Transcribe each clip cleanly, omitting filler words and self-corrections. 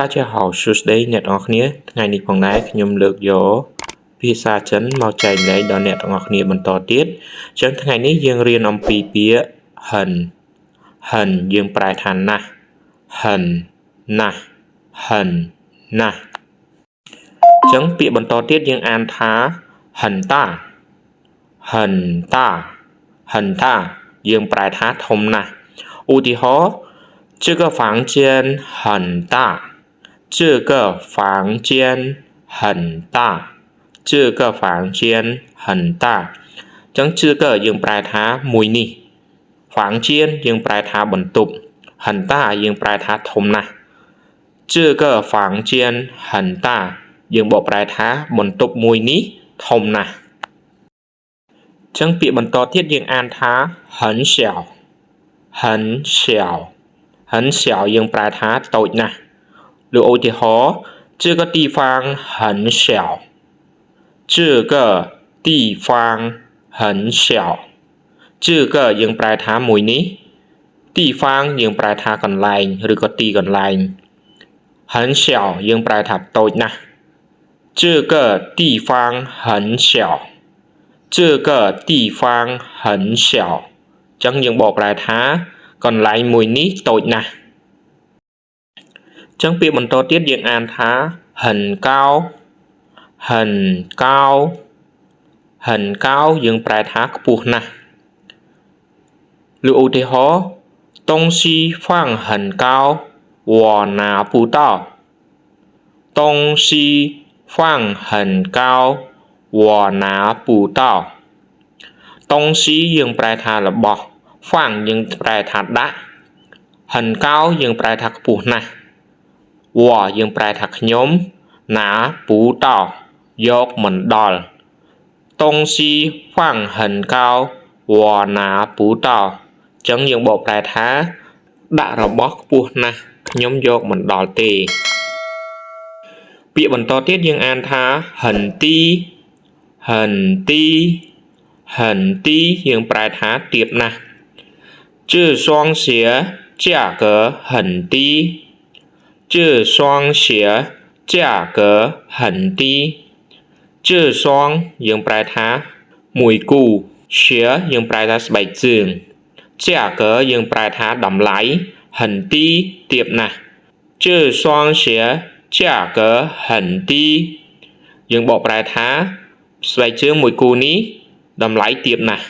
大家好សួស្តីអ្នកទាំងអស់គ្នាថ្ងៃនេះផងដែរខ្ញុំលើកយកភាសាចិនមកចែកលេខដល់អ្នកទាំងអស់គ្នាបន្តទៀតអញ្ចឹងថ្ងៃនេះយើងរៀនអំពីពាក្យហិនយើងប្រែថាណាស់ហិនណាស់ហិនណាស់អញ្ចឹងពាក្យបន្តទៀតយើងអានថាហិនតាហិនតាហិនតាយើងប្រែថាធំណាស់ឧទាហរណ៍这个房间很大这个房间很大这个房间很大ចឹង这个យើងប្រែថាមួយនេះ房间យើងប្រែថាបន្ទប់很大យើងប្រែថាធំណាស់这个房间很大យើងបកប្រែថាបន្ទប់មួយនេះធំណាស់ចឹងពាក្យបន្តទៀតយើងអានថា很小យើងប្រែថាតូចណាស់ឬឧទាហរណ៍这个地方很小这个地方很小这个យើងប្រែថាមួយនេះ地方យើងប្រែថាកន្លែងឬក៏ទីកន្លែង很小យើងប្រែថាតូចណាស់这个地方很小这个地方很小ចឹងយើងបកប្រែថាកន្លែងមួយនេះតូចណាស់ចឹងពាក្យបន្តទៀតយើងអានថាហិនកោយើងប្រែថាខ្ពស់ណាស់ឬឧទាហរណ៍东西放很高我拿不到东西放很高我拿不到东西យើងប្រែថារបស់ហ្វាំងយើងប្រែថាដាក់ហិនកោយើងប្រែថាខ្ពស់ណាស់វ៉យើងប្រែថាខ្ញុំណាពូតោយកមិនដល់តុងស៊ីហ្វាំងហិនកោវ៉ណាពូតោចឹងយើងបកប្រែថាដាក់របស់ខ្ពស់ណាស់ខ្ញុំយកមិនដល់ទេពាក្យបន្តទៀតយើងអានថាហិនទីយើងប្រែថាទាបណាស់这双鞋价格很低这双鞋价格很低这双យើងប្រែថាមួយគូ鞋យើងប្រែថាស្បែកជើង价格យើងប្រែថាតម្លៃ很低ទាបណាស់这双鞋价格很低យើងបកប្រែថាស្បែកជើងមួយគូនេះតម្លៃទាបណាស់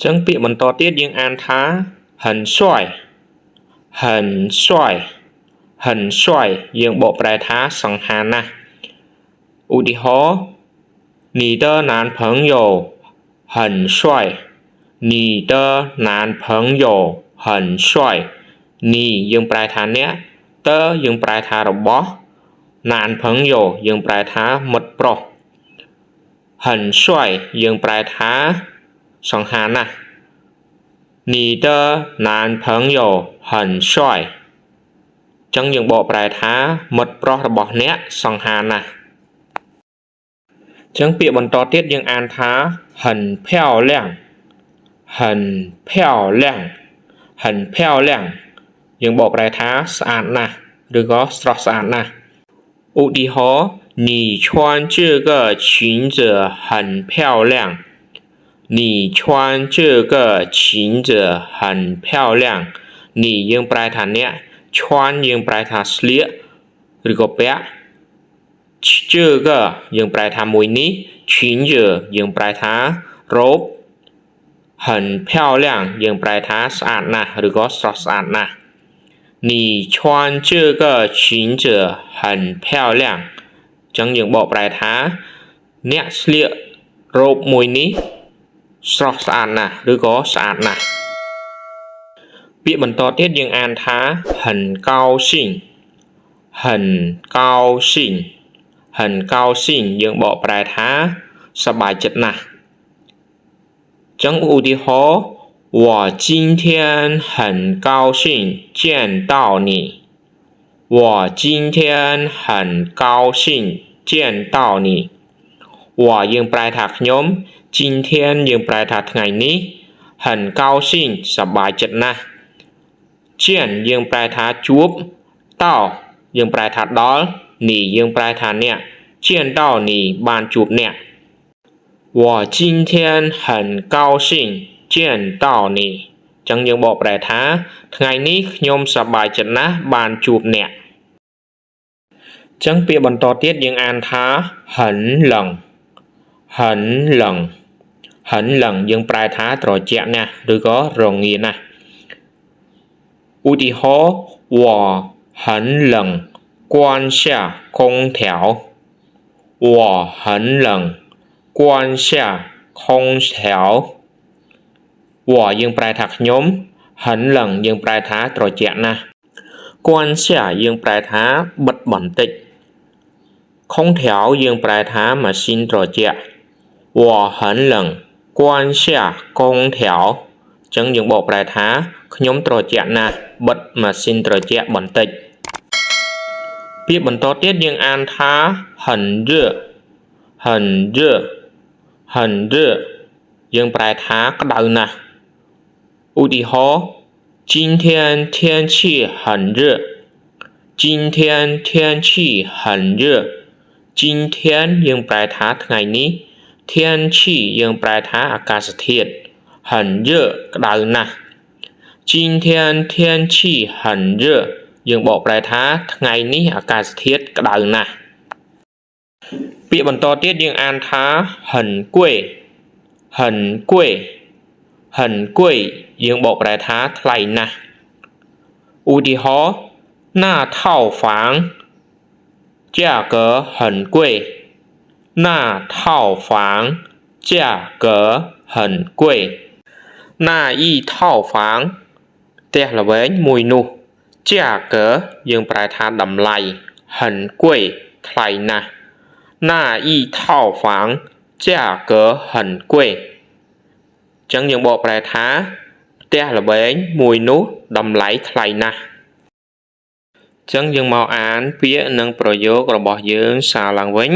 ចឹងពាក្យបន្តទៀតយើងអានថា很帅យើងបកប្រែថាសង្ហាណាស់ឧទាហរណ៍你的男朋友很帅你的男朋友很帅你យើងប្រែថាអ្នកតើយើងប្រែថារបស់男朋友យើងប្រែថាមិត្តប្រុស很帅យើងប្រែថាសង្ហាណាស់你的男朋友很帅ចឹងយើងបកប្រែថាមិត្តប្រុសរបស់អ្នកសង្ហាណាស់ចឹងពាក្យបន្តទៀតយើងអានថា很漂亮យើងបកប្រែថាស្អាតណាស់ឬក៏ស្រស់ស្អាតណាស់ឧទាហរណ៍你穿这个裙子很漂亮你穿这个裙子很漂亮你យើងប្រែថាអ្នកឈွန်យើងប្រែថាស្លៀកឬក៏ពាក់这个យើងប្រែថាមួយនេះ裙子យើងប្រែថារ៉ូប很漂亮យើងប្រែថាស្អាតណាស់ឬក៏ស្រស់ស្អាតណាស់你穿这个裙子很漂亮ចឹងយើងបកប្រែថាអ្នកស្លៀករ៉ូបមួយនេះស្រស់ស្អាតណាស់ឬក៏ស្អាតណាស់ពាក្យបន្តទៀតយើងអានថា很高兴យើងបកប្រែថាសប្បាយចិត្តណាស់ចឹងឧទាហរណ៍我今天很高兴见到你我今天很高兴见到你我យើងប្រែថាខ្ញុំ今天យើងប្រែថាថ្ងៃនេះ很高兴សប្បាយចិត្តណាស់见យើងប្រែថាជួប តោយើងប្រែថាដល់นี่យើងប្រែថាអ្នក见到你បានជួបអ្នក我今天很高兴见到你ចឹងយើងបកប្រែថាថ្ងៃនេះខ្ញុំសប្បាយចិត្តណាស់បានជួបអ្នកចឹងពាក្យបន្តទៀតយើងអានថា很冷很冷很冷យើងប្រែថាត្រជាក់ណាស់ឬក៏រងាណាស់ឧទាហរណ៍我很冷关下空调我很冷关下空调我យើងប្រែថាខ្ញុំ很冷យើងប្រែថាត្រជាក់ណាស់关下យើងប្រែថាបិទបន្តិច空调យើងប្រែថាម៉ាស៊ីនត្រជាក់我很冷关下空调ចឹងយើងបកប្រែថាខ្ញុំត្រជាក់ណាស់បិទម៉ាស៊ីនត្រជាក់បន្តិចពាក្យបន្តទៀតយើងអានថា很热很热很热យើងប្រែថាក្តៅណាស់ឧទាហរណ៍今天天气很热今天天气很热今天យើងប្រែថាថ្ងៃនេះ天气យើងប្រែថាអាកាសធាតុ很热ក្តៅណាស់今天天气很热យើងបកប្រែថាថ្ងៃនេះអាកាសធាតុក្តៅណាស់ពាក្យបន្តទៀតយើងអានថា很贵很贵很贵យើងបកប្រែថាថ្លៃណាស់ឧទាហរណ៍那套房价格很贵那套房价格很贵那一套房ផ្ទះល្វែងមួយនោះ价格យើងប្រែថាតម្លៃ很贵ថ្លៃណាស់那一套房价格很贵ចឹងយើងបកប្រែថាផ្ទះល្វែងមួយនោះតម្លៃថ្លៃណាស់ចឹងយើងមកអានពាក្យនិងប្រយោគរបស់យើងសារឡើងវិញ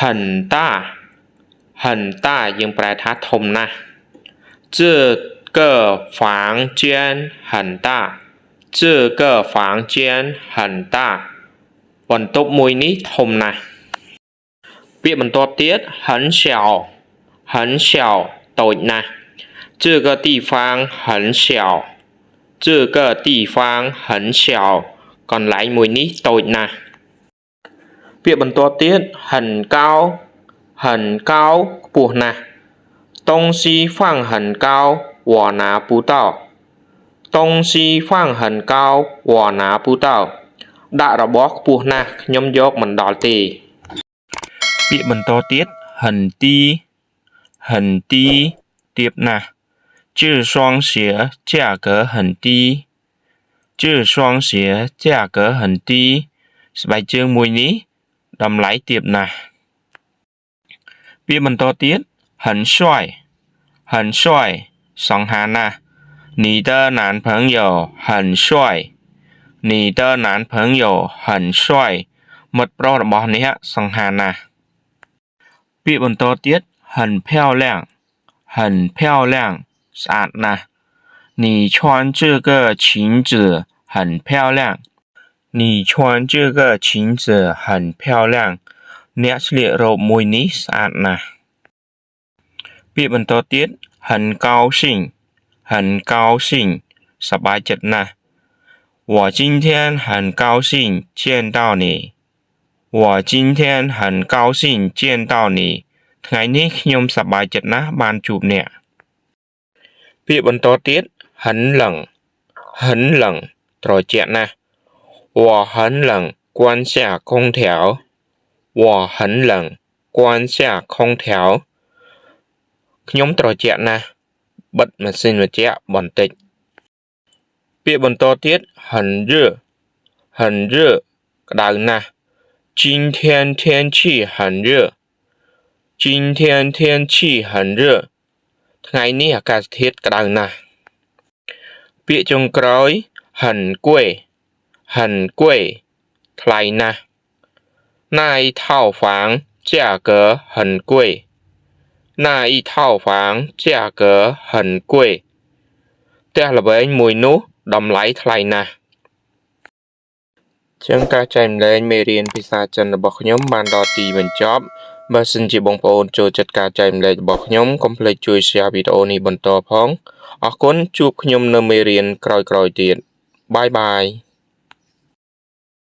很大很大យើងប្រែថាធំណាស់这个房间很大这个房间很大បន្ទប់មួយនេះធំណាស់ពាក្យបន្ទាប់ទៀត很小很小តូចណាស់这个地方很小这个地方很小កន្លែងមួយនេះតូចណាស់ពាក្យបន្ទាប់ទៀត很高很高ខ្ពស់ណាស់东西放很高我拿不到东西放很高我拿不到ដាក់របស់ខ្ពស់ណាស់ខ្ញុំយកមិនដល់ទេពាក្យបន្តទៀត很低很低ទាបណាស់这双鞋价格很低这双鞋价格很低ស្បែកជើងមួយនេះតម្លៃទាបណាស់ពាក្យបន្តទៀត很帅很帅សង្ហាណាស់你的男朋友很帅你的男朋友很帅មិត្តប្រុសរបស់អ្នកសង្ហាណាស់ពាក្យបន្តទៀត很漂亮很漂亮ស្អាតណាស់你穿这个裙子很漂亮你穿这个裙子很漂亮អ្នកស្លៀករ៉ូបមួយនេះស្អាតណាស់ពាក្យបន្តទៀត很高兴很高兴សប្បាយចិត្តណាស់我今天很高兴见到你我今天很高兴见到你ថ្ងៃនេះខ្ញុំសប្បាយចិត្តណាស់បានជួបអ្នកពាក្យបន្តទៀត很冷很冷ត្រជាក់ណាស់我很冷关下空调我很冷关下空调ខ្ញុំត្រជាក់ណាស់បិទម៉ាស៊ីនត្រជាក់បន្តិចពាក្យបន្តទៀត很热很热ក្តៅណាស់今天天气很热今天天气很热ថ្ងៃនេះអាកាសធាតុក្តៅណាស់ពាក្យចុងក្រោយ很贵很贵ថ្លៃណាស់那一套房价格很贵那一套房价格很贵ផ្ទះល្វែងមួយនោះតម្លៃថ្លៃណាស់ ចឹងការចែកម្លែងមេរៀនភាសាចិនរបស់ខ្ញុំបានដល់ទីបញ្ចប់បើសិនជាបងប្អូនចូលចិត្តការចែកម្លែករបស់ខ្ញុំកុំភ្លេចជួយ share វីដេអូនេះបន្តផងអរគុណជួបខ្ញុំនៅមេរៀនក្រោយៗទៀតបាយបាយ